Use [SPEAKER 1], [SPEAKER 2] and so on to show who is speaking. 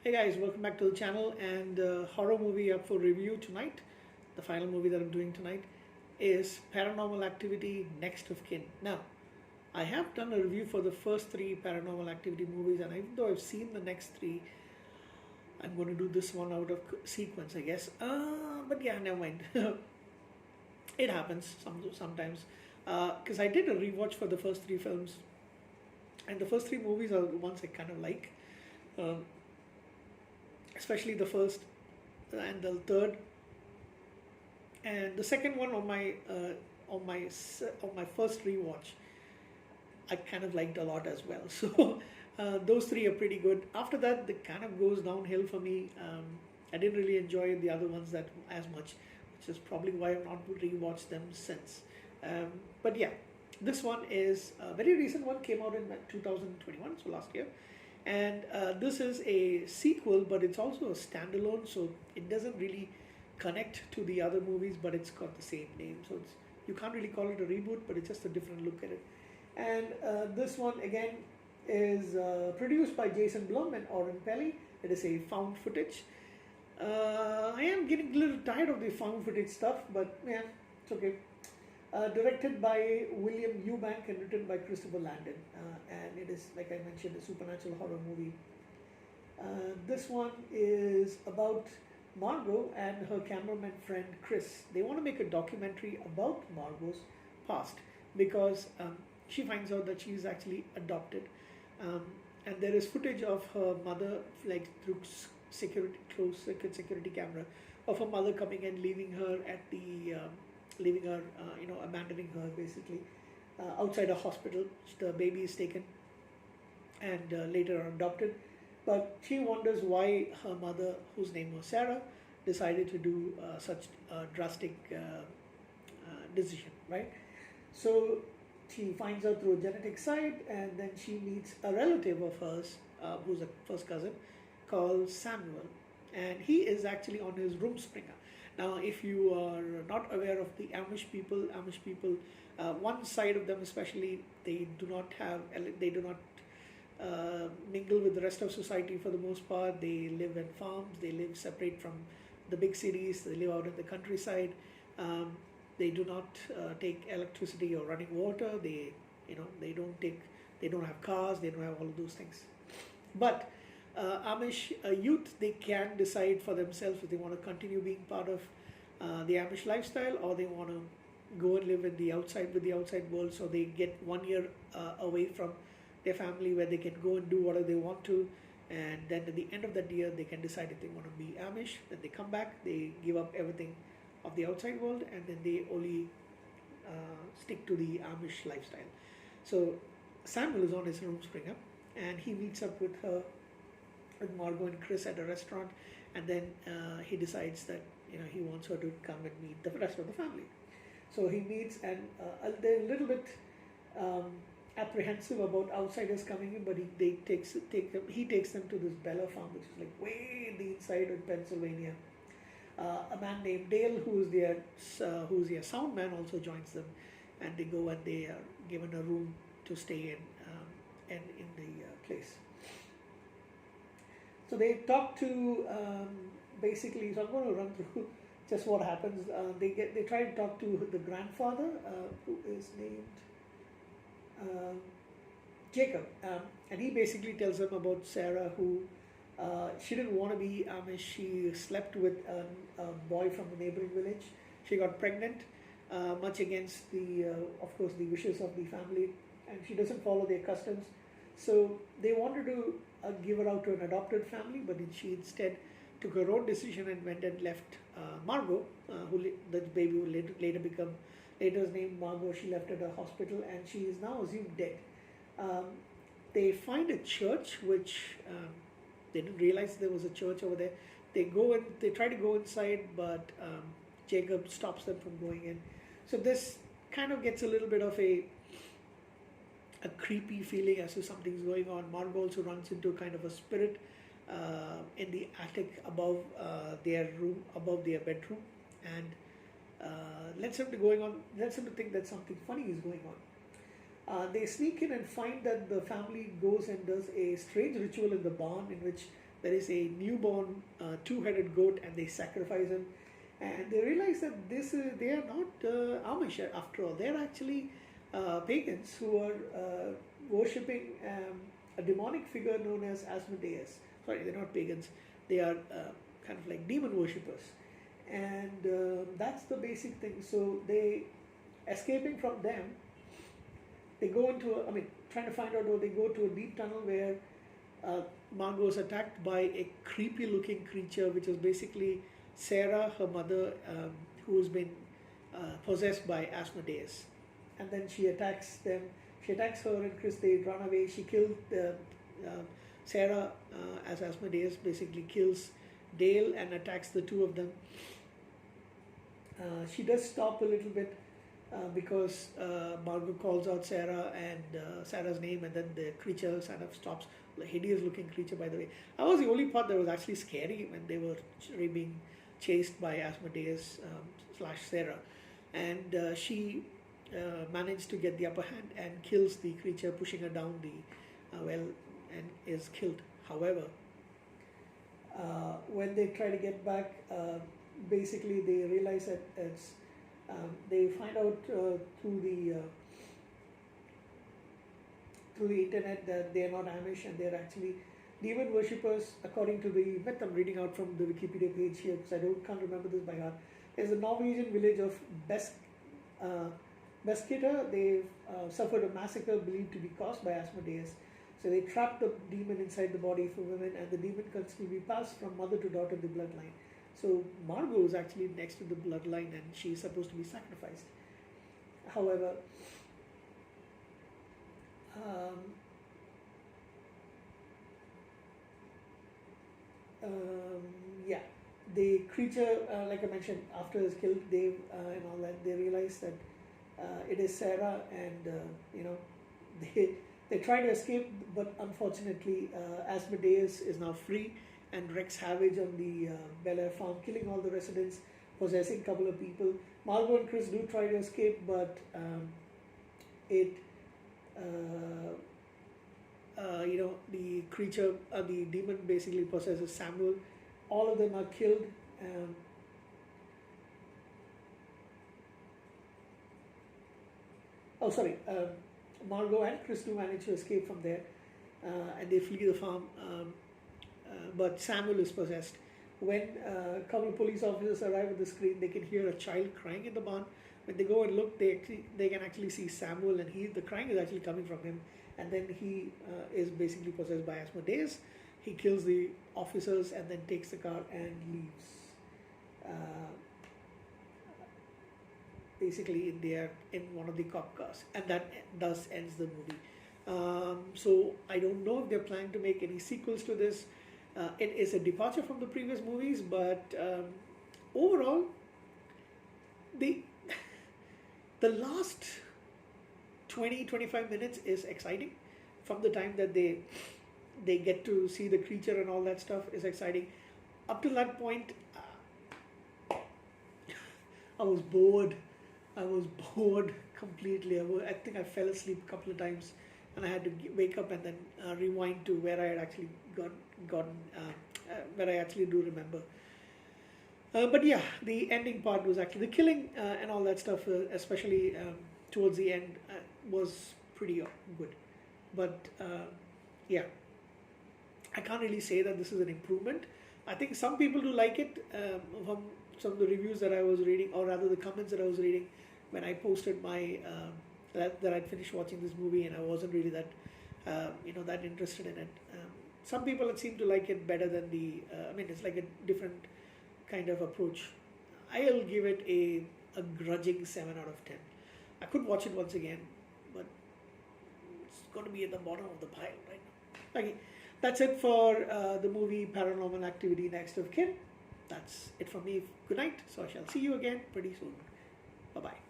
[SPEAKER 1] Hey guys, welcome back to the channel and horror movie up for review tonight. The final movie that I'm doing tonight is Paranormal Activity Next of Kin. Now, I have done a review for the first three Paranormal Activity movies, and even though I've seen the next three, I'm going to do this one out of sequence, I guess. But yeah, never mind. It happens sometimes. Because I did a rewatch for the first three films, and the first three movies are the ones I kind of like. Um, Especially the first and the third, and the second one on my first rewatch I kind of liked a lot as well. So those three are pretty good. After that, it kind of goes downhill for me. I didn't really enjoy the other ones that as much, which is probably why I've not rewatched them since. But yeah, this one is a very recent one, came out in 2021, so last year. And this is a sequel, but it's also a standalone, so it doesn't really connect to the other movies, but it's got the same name. So you can't really call it a reboot, but it's just a different look at it. And this one again is produced by Jason Blum and Oren Peli. It is a found footage. I am getting a little tired of the found footage stuff, but yeah, it's okay. Directed by William Eubank and written by Christopher Landon. And it is, like I mentioned, a supernatural horror movie. This one is about Margot and her cameraman friend Chris. They want to make a documentary about Margot's past because she finds out that she is actually adopted. And there is footage of her mother, like through closed circuit security camera, of her mother coming and leaving her at the leaving her, abandoning her basically outside a hospital. The baby is taken and later adopted. But she wonders why her mother, whose name was Sarah, decided to do such a drastic decision, right? So she finds out through a genetic side, and then she meets a relative of hers, who's a first cousin, called Samuel. And he is actually on his room springer. Now, if you are not aware of the Amish people, one side of them especially, they do not mingle with the rest of society for the most part. They live in farms. They live separate from the big cities. They live out in the countryside. They do not take electricity or running water. They don't have cars. They don't have all of those things. But Amish youth, they can decide for themselves if they want to continue being part of the Amish lifestyle, or they want to go and live with the outside world. So they get 1 year away from their family, where they can go and do whatever they want to, and then at the end of that year they can decide if they want to be Amish. Then they come back, they give up everything of the outside world, and then they only stick to the Amish lifestyle. So Samuel is on his room springer, and he meets up with Margot and Chris at a restaurant, and then he decides that he wants her to come and meet the rest of the family. So he meets, and they're a little bit apprehensive about outsiders coming in, but he takes them to this Bella farm, which is like way in the inside of Pennsylvania. A man named Dale, who's their sound man, also joins them, and they go and they are given a room to stay in the place. So they talk to basically. So I'm going to run through just what happens. They try to talk to the grandfather, who is named Jacob, and he basically tells them about Sarah, who she didn't want to be Amish. She slept with a boy from the neighboring village. She got pregnant, much against of course, the wishes of the family, and she doesn't follow their customs. So they wanted to give her out to an adopted family, but she instead took her own decision and went and left Margot, the baby will later is named Margot. She left at a hospital, and she is now assumed dead. They find a church, which they didn't realize there was a church over there. They try to go inside, but Jacob stops them from going in. So this kind of gets a little bit of a creepy feeling as to something's going on. Margot also runs into kind of a spirit in the attic above their room, above their bedroom, and lets him to think that something funny is going on. They sneak in and find that the family goes and does a strange ritual in the barn, in which there is a newborn two-headed goat, and they sacrifice him. And they realize that they are not Amish after all. They are actually pagans who are worshipping a demonic figure known as Asmodeus. Sorry, they're not pagans. They are kind of like demon worshippers, and that's the basic thing. So they, escaping from them, they go into trying to find out, or they go to a deep tunnel where Margot is attacked by a creepy looking creature, which is basically Sarah, her mother, who's been possessed by Asmodeus. And then she attacks them. She attacks her and Chris. They run away. She killed Sarah as Asmodeus basically kills Dale and attacks the two of them. She does stop a little bit because Margot calls out Sarah and Sarah's name, and then the creature kind of stops. The hideous looking creature, by the way. That was the only part that was actually scary, when they were being chased by Asmodeus slash Sarah. And she managed to get the upper hand and kills the creature, pushing her down the well, and is killed. However, when they try to get back, basically they realize that it's they find out through the internet that they are not Amish, and they are actually demon worshippers, according to the myth. I'm reading out from the Wikipedia page here because I can't remember this by heart. There's a Norwegian village of Beskita. They've suffered a massacre believed to be caused by Asmodeus. So they trap the demon inside the body for women, and the demon can still be passed from mother to daughter in the bloodline. So Margot is actually next to the bloodline, and she's supposed to be sacrificed. However, yeah, the creature, like I mentioned, after it's killed Dave and all that, they realize that it is Sarah, and they try to escape, but unfortunately, Asmodeus is now free and wreaks havoc on the Bel Air farm, killing all the residents, possessing a couple of people. Margot and Chris do try to escape, but the creature, the demon basically possesses Samuel. All of them are killed. Margot and Chris do manage to escape from there, and they flee the farm. But Samuel is possessed. When a couple of police officers arrive at the screen, they can hear a child crying in the barn. When they go and look, they can actually see Samuel, and the crying is actually coming from him. And then he is basically possessed by Asmodeus. He kills the officers and then takes the car and leaves. Basically, in one of the cop cars, and that thus ends the movie. So I don't know if they're planning to make any sequels to this. It is a departure from the previous movies, but overall, the last 20-25 minutes is exciting. From the time that they get to see the creature and all that stuff is exciting. Up to that point, I was bored. Completely. I think I fell asleep a couple of times, and I had to wake up and then rewind to where I had actually gotten where I actually do remember. But yeah, the ending part was actually the killing and all that stuff, especially towards the end, was pretty good. But yeah, I can't really say that this is an improvement. I think some people do like it. From some of the reviews that I was reading, or rather the comments that I was reading when I posted my that I'd finished watching this movie and I wasn't really that that interested in it. Some people seem to like it better than the. It's like a different kind of approach. I'll give it a grudging 7 out of 10. I could watch it once again, but it's going to be at the bottom of the pile right now. Okay, that's it for the movie Paranormal Activity Next of Kin. That's it from me. Good night. So I shall see you again pretty soon. Bye-bye.